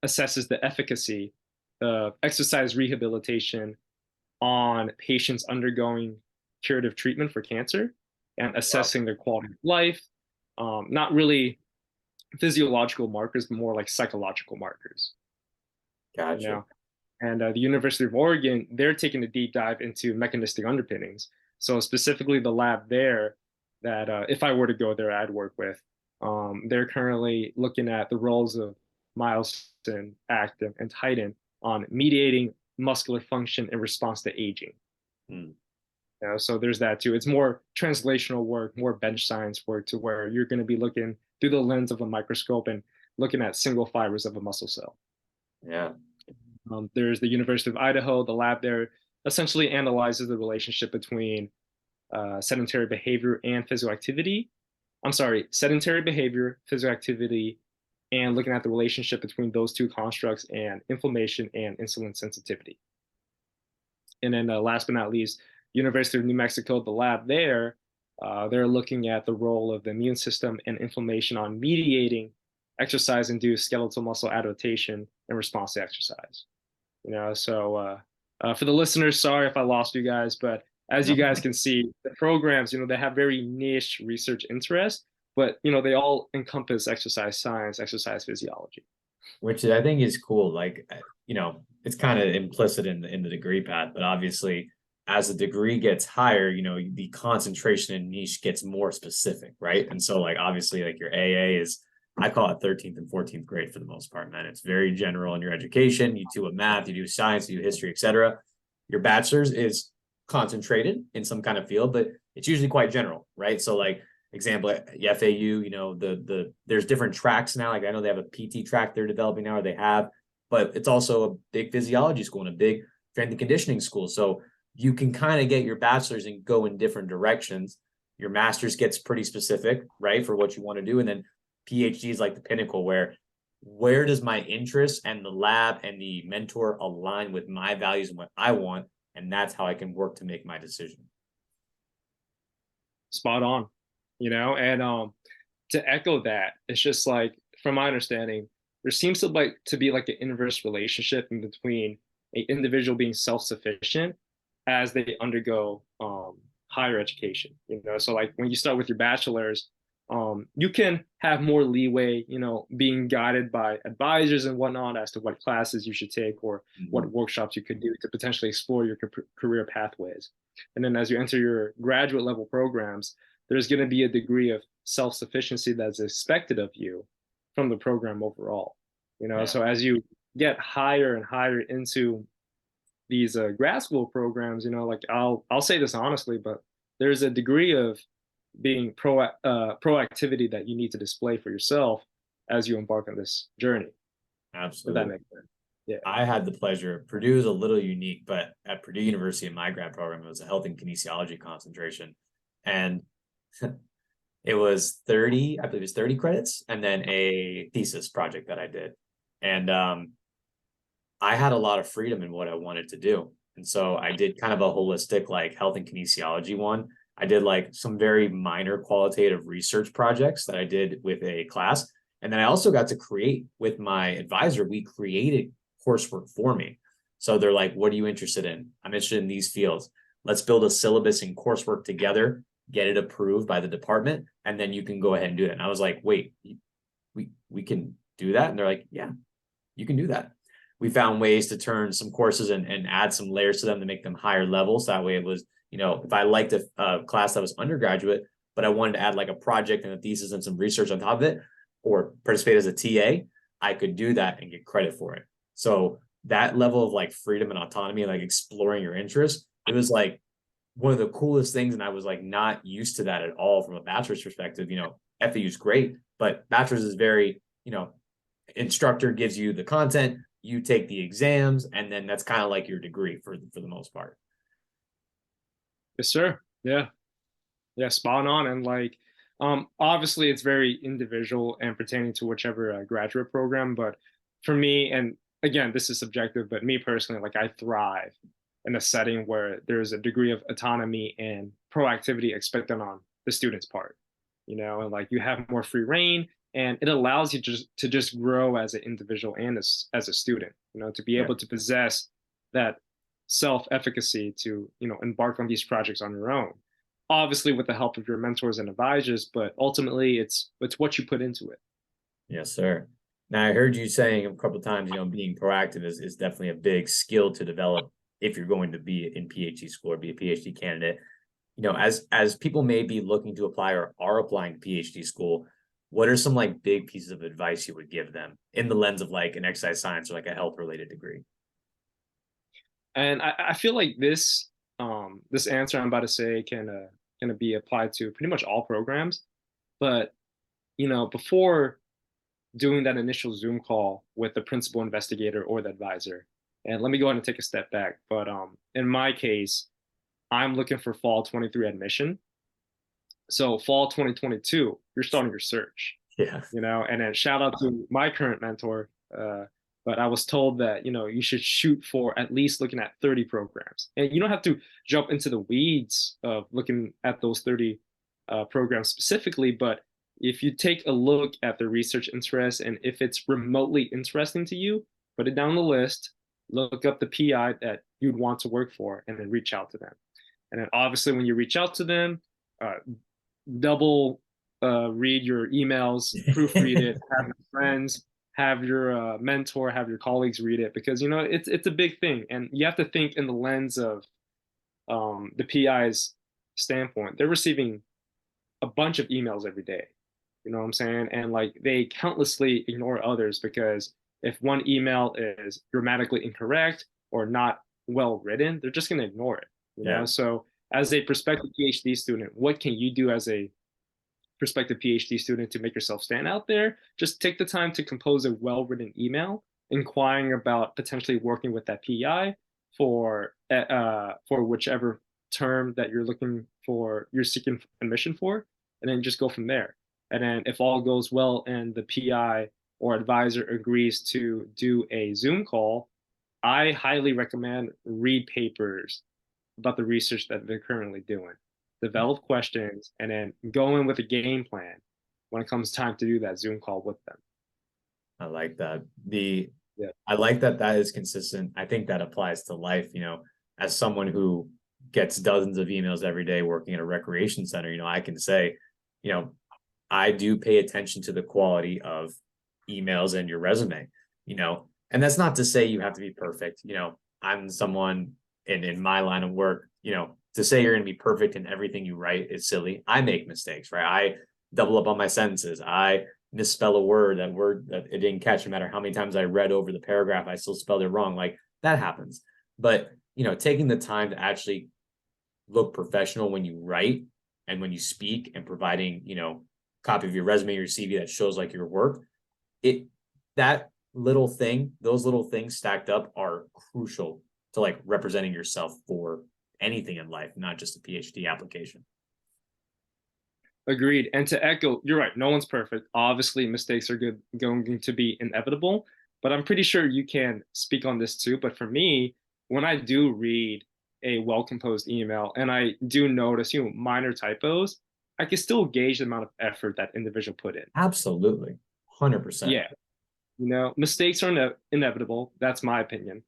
assesses the efficacy exercise rehabilitation on patients undergoing curative treatment for cancer and assessing their quality of life. Not really physiological markers, but more like psychological markers. Gotcha. You know? And the University of Oregon, they're taking a deep dive into mechanistic underpinnings. So specifically the lab there that if I were to go there, I'd work with, they're currently looking at the roles of myosin, actin, and titin on mediating muscular function in response to aging. Mm. You know, so there's that too. It's more translational work, more bench science work, to where you're going to be looking through the lens of a microscope and looking at single fibers of a muscle cell. Yeah. There's the University of Idaho. The lab there essentially analyzes the relationship between sedentary behavior and physical activity. I'm sorry, sedentary behavior, physical activity, and looking at the relationship between those two constructs and inflammation and insulin sensitivity. And then last but not least, University of New Mexico, the lab there, they're looking at the role of the immune system and inflammation on mediating exercise-induced skeletal muscle adaptation in response to exercise. You know, so for the listeners, sorry if I lost you guys, but as you guys can see, the programs, you know, they have very niche research interest, but, you know, they all encompass exercise science, exercise physiology. Which I think is cool. Like, you know, it's kind of implicit in the degree path, but obviously as the degree gets higher, you know, the concentration and niche gets more specific, right? And so like, obviously like your AA is, I call it 13th and 14th grade for the most part, man. It's very general in your education. You do a math, you do science, you do history, etc. Your bachelor's is concentrated in some kind of field, but it's usually quite general, right? So like example, FAU, you know, there's different tracks now. Like I know they have a PT track they're developing now, or they have, but it's also a big physiology school and a big strength and conditioning school. So you can kind of get your bachelor's and go in different directions. Your master's gets pretty specific, right, for what you want to do. And then PhD is like the pinnacle where does my interest and the lab and the mentor align with my values and what I want? And that's how I can work to make my decision. Spot on, you know, and to echo that, it's just like, from my understanding, there seems to be like an inverse relationship in between an individual being self-sufficient as they undergo higher education, you know. So like when you start with your bachelor's, you can have more leeway, you know, being guided by advisors and whatnot as to what classes you should take or what workshops you could do to potentially explore your career pathways. And then as you enter your graduate level programs, there's going to be a degree of self-sufficiency that's expected of you from the program overall. You know, so as you get higher and higher into these grad school programs, you know, like I'll say this honestly, but there's a degree of being proactivity that you need to display for yourself as you embark on this journey. Absolutely. If that makes sense. Yeah. I had the pleasure. Purdue is a little unique, but at Purdue University in my grad program, it was a health and kinesiology concentration. And it was 30, I believe it was 30 credits, and then a thesis project that I did. And I had a lot of freedom in what I wanted to do. And so I did kind of a holistic, like health and kinesiology one. I did like some very minor qualitative research projects that I did with a class. And then I also got to create with my advisor, we created coursework for me. So they're like, what are you interested in? I'm interested in these fields. Let's build a syllabus and coursework together, get it approved by the department, and then you can go ahead and do it. And I was like, wait, we can do that? And they're like, yeah, you can do that. We found ways to turn some courses and add some layers to them to make them higher levels. That way it was, you know, if I liked a class that was undergraduate, but I wanted to add like a project and a thesis and some research on top of it, or participate as a TA, I could do that and get credit for it. So that level of like freedom and autonomy, like exploring your interests, it was like one of the coolest things. And I was like not used to that at all from a bachelor's perspective. You know, FAU is great, but bachelor's is very, you know, instructor gives you the content, you take the exams, and then that's kind of like your degree for the most part. Yes, sir. Yeah. Yeah, spot on. And like, obviously it's very individual and pertaining to whichever graduate program. But for me, and again, this is subjective, but me personally, like I thrive in a setting where there's a degree of autonomy and proactivity expected on the student's part, you know, and like you have more free reign, and it allows you to just grow as an individual and as a student, to be able to possess that self-efficacy to, embark on these projects on your own, obviously with the help of your mentors and advisors, but ultimately it's what you put into it. Yes, sir. Now, I heard you saying a couple of times, being proactive is definitely a big skill to develop if you're going to be in PhD school or be a PhD candidate. As people may be looking to apply or are applying to PhD school, what are some like big pieces of advice you would give them in the lens of like an exercise science or like a health related degree? And I feel like this answer I'm about to say can be applied to pretty much all programs. But before doing that initial Zoom call with the principal investigator or the advisor, and let me go ahead and take a step back. But in my case, I'm looking for fall 23 admission. So fall 2022, you're starting your search. Yeah. And then shout out to my current mentor. But I was told that, you should shoot for at least looking at 30 programs. And you don't have to jump into the weeds of looking at those 30 programs specifically, but if you take a look at the research interest and if it's remotely interesting to you, put it down the list, look up the PI that you'd want to work for, and then reach out to them. And then obviously when you reach out to them, double read your emails, proofread it, have your friends, have your mentor, have your colleagues read it, because it's a big thing, and you have to think in the lens of the PI's standpoint. They're receiving a bunch of emails every day, you know what I'm saying, and like they countlessly ignore others because if one email is grammatically incorrect or not well written, they're just going to ignore it. So as a prospective PhD student, what can you do as a prospective PhD student to make yourself stand out there? Just take the time to compose a well-written email inquiring about potentially working with that PI for whichever term that you're seeking admission for, and then just go from there. And then if all goes well and the PI or advisor agrees to do a Zoom call, I highly recommend read papers about the research that they're currently doing, develop questions, and then go in with a game plan when it comes time to do that Zoom call with them. I like that. I like that is consistent. I think that applies to life, as someone who gets dozens of emails every day working at a recreation center, I can say, I do pay attention to the quality of emails and your resume, and that's not to say you have to be perfect. I'm someone in my line of work, to say you're going to be perfect in everything you write is silly. I make mistakes, right? I double up on my sentences. I misspell a word that it didn't catch. No matter how many times I read over the paragraph, I still spelled it wrong. Like that happens. But, taking the time to actually look professional when you write and when you speak and providing, copy of your resume, your CV that shows like your work, those little things stacked up are crucial to like representing yourself for anything in life, not just a PhD application. Agreed. And to echo, you're right. No one's perfect. Obviously, mistakes are going to be inevitable, but I'm pretty sure you can speak on this too. But for me, when I do read a well-composed email and I do notice, minor typos, I can still gauge the amount of effort that individual put in. Absolutely. 100%. Yeah. Mistakes are inevitable. That's my opinion.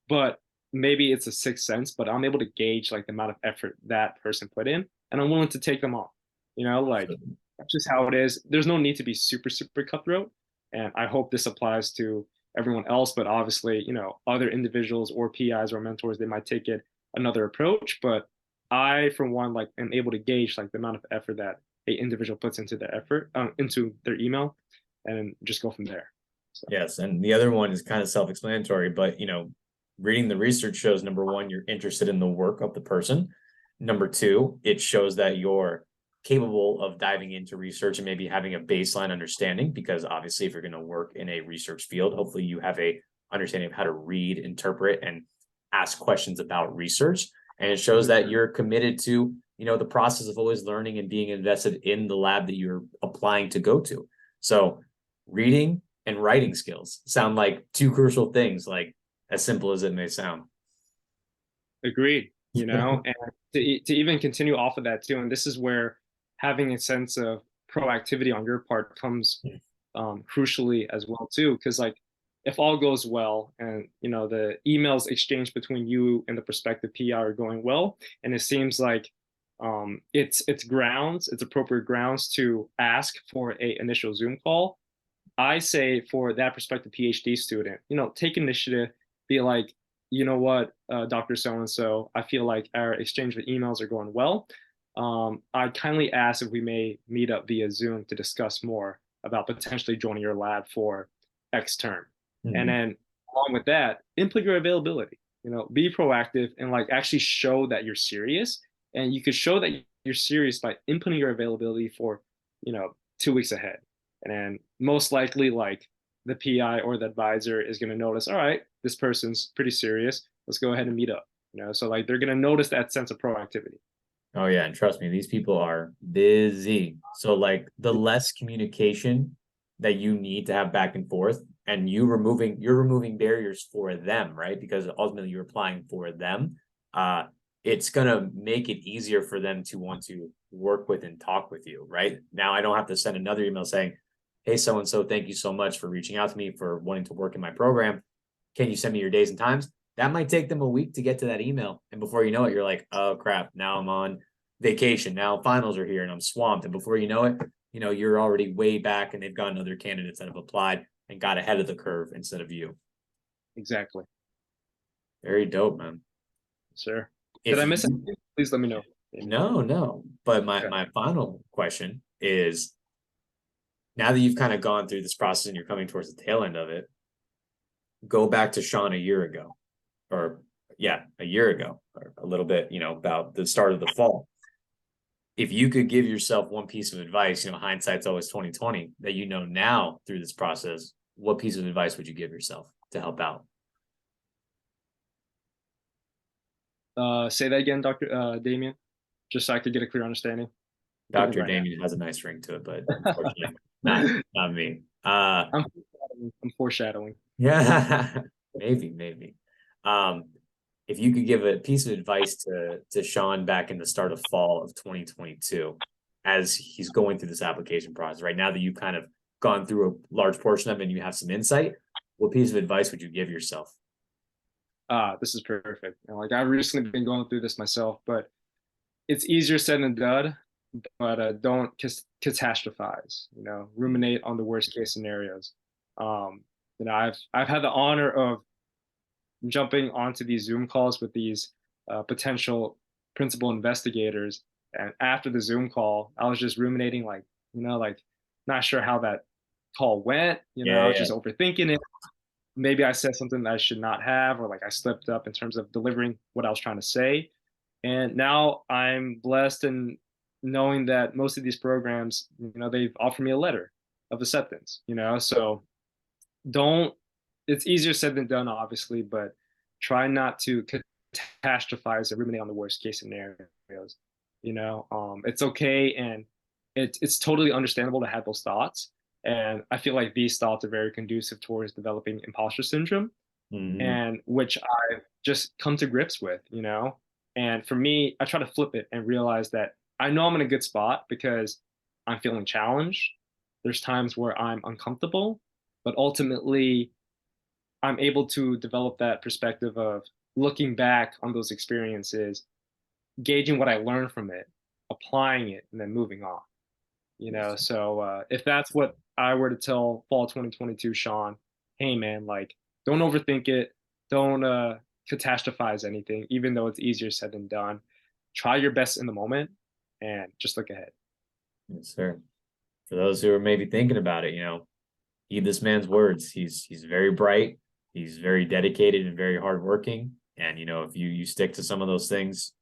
But maybe it's a sixth sense, but I'm able to gauge like the amount of effort that person put in, and I'm willing to take them on. That's just how it is. There's no need to be super, super cutthroat. And I hope this applies to everyone else, but obviously, other individuals or PIs or mentors, they might take it another approach. But I, for one, like am able to gauge like the amount of effort that a individual puts into into their email, and just go from there. So. Yes. And the other one is kind of self-explanatory, but, reading the research shows, number one, you're interested in the work of the person. Number two, it shows that you're capable of diving into research and maybe having a baseline understanding, because obviously if you're going to work in a research field, hopefully you have a understanding of how to read, interpret, and ask questions about research. And it shows that you're committed to, the process of always learning and being invested in the lab that you're applying to go to. So reading and writing skills sound like two crucial things, like as simple as it may sound. Agreed. And to even continue off of that too, and this is where having a sense of proactivity on your part comes crucially as well too, because like if all goes well and the emails exchanged between you and the prospective PI are going well, and it seems like it's appropriate grounds to ask for a initial Zoom call. I say for that prospective PhD student, take initiative, be like, you know what, Dr. So-and-so, I feel like our exchange of emails are going well. I kindly ask if we may meet up via Zoom to discuss more about potentially joining your lab for X term. Mm-hmm. And then along with that, input your availability, be proactive and like actually show that you're serious. And you could show that you're serious by inputting your availability for, 2 weeks ahead. And then most likely like the PI or the advisor is going to notice, all right, this person's pretty serious. Let's go ahead and meet up. So like they're going to notice that sense of proactivity. Oh yeah, and trust me, these people are busy. So like the less communication that you need to have back and forth, and you're removing barriers for them, right? Because ultimately you're applying for them. It's gonna make it easier for them to want to work with and talk with you, right? Now I don't have to send another email saying, hey, so and so, thank you so much for reaching out to me, for wanting to work in my program. Can you send me your days and times? That might take them a week to get to that email. And before you know it, you're like, oh crap, now I'm on vacation. Now finals are here and I'm swamped. And before you know it, you're already way back and they've gotten other candidates that have applied and got ahead of the curve instead of you. Exactly. Very dope, man. Sure. Did I miss anything? Please let me know. No. But my final question is, now that you've kind of gone through this process and you're coming towards the tail end of it, go back to Shawn a year ago, or a little bit, about the start of the fall. If you could give yourself one piece of advice, hindsight's always 20/20, that now through this process, what piece of advice would you give yourself to help out? Say that again, Dr. Damien, just so I could get a clear understanding. Dr. Damien has a nice ring to it, but unfortunately, not me. I'm foreshadowing. Yeah, maybe. If you could give a piece of advice to Shawn back in the start of fall of 2022, as he's going through this application process, right now that you've kind of gone through a large portion of it and you have some insight, what piece of advice would you give yourself? This is perfect. Like I've recently been going through this myself, but it's easier said than done. But don't catastrophize. Ruminate on the worst case scenarios. I've had the honor of jumping onto these Zoom calls with these potential principal investigators, and after the Zoom call, I was just ruminating, like not sure how that call went. I was just overthinking it. Maybe I said something that I should not have, or like I slipped up in terms of delivering what I was trying to say. And now I'm blessed in knowing that most of these programs, they've offered me a letter of acceptance, so it's easier said than done, obviously, but try not to catastrophize and ruminate on the worst case scenarios. It's okay. And it's totally understandable to have those thoughts. And I feel like these thoughts are very conducive towards developing imposter syndrome, and which I've just come to grips with, And for me, I try to flip it and realize that I know I'm in a good spot because I'm feeling challenged. There's times where I'm uncomfortable, but ultimately I'm able to develop that perspective of looking back on those experiences, gauging what I learned from it, applying it, and then moving on. So if that's what I were to tell fall 2022 Shawn, hey man, like don't overthink it, don't catastrophize anything, even though it's easier said than done. Try your best in the moment and just look ahead. Yes, sir. For those who are maybe thinking about it, heed this man's words. He's very bright, he's very dedicated and very hardworking. And if you stick to some of those things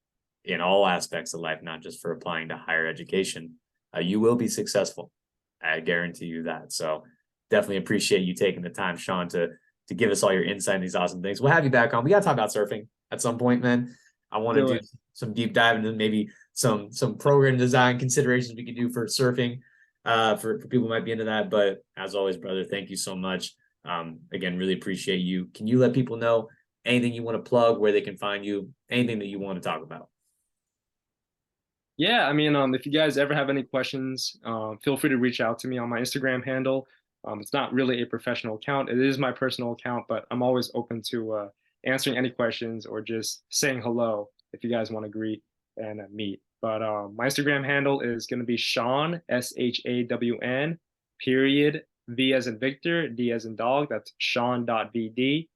in all aspects of life, not just for applying to higher education, you will be successful. I guarantee you that. So definitely appreciate you taking the time, Shawn, to give us all your insight and these awesome things. We'll have you back on. We got to talk about surfing at some point, man. I want to do some deep dive into maybe some program design considerations we could do for surfing, for people who might be into that. But as always, brother, thank you so much. Again, really appreciate you. Can you let people know anything you want to plug, where they can find you, anything that you want to talk about? Yeah, I mean, if you guys ever have any questions, feel free to reach out to me on my Instagram handle. It's not really a professional account. It is my personal account, but I'm always open to answering any questions or just saying hello if you guys want to greet and meet. But my Instagram handle is going to be Shawn, SHAWN, period, V as in Victor, D as in dog. That's Shawn.VD.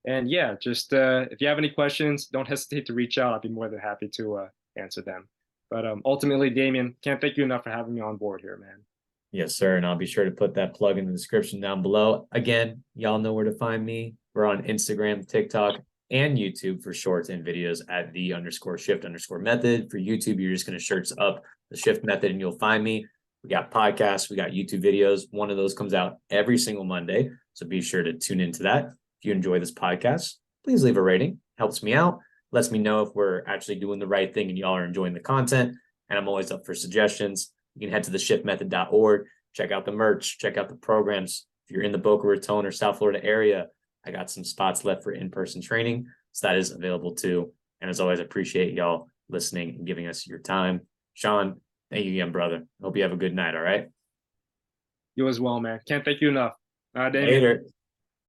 And yeah, just if you have any questions, don't hesitate to reach out. I'd be more than happy to answer them. But ultimately, Damien, can't thank you enough for having me on board here, man. Yes, sir. And I'll be sure to put that plug in the description down below. Again, y'all know where to find me. We're on Instagram, TikTok, and YouTube for shorts and videos at _shift_method. For YouTube, you're just going to search up the shift method and you'll find me. We got podcasts, we got YouTube videos. One of those comes out every single Monday. So be sure to tune into that. If you enjoy this podcast, please leave a rating. Helps me out. Lets me know if we're actually doing the right thing and y'all are enjoying the content. And I'm always up for suggestions. You can head to theshiftmethod.org, check out the merch, check out the programs. If you're in the Boca Raton or South Florida area, I got some spots left for in-person training. So that is available too. And as always, I appreciate y'all listening and giving us your time. Shawn, thank you again, brother. Hope you have a good night. All right. You as well, man. Can't thank you enough. Damien. Later.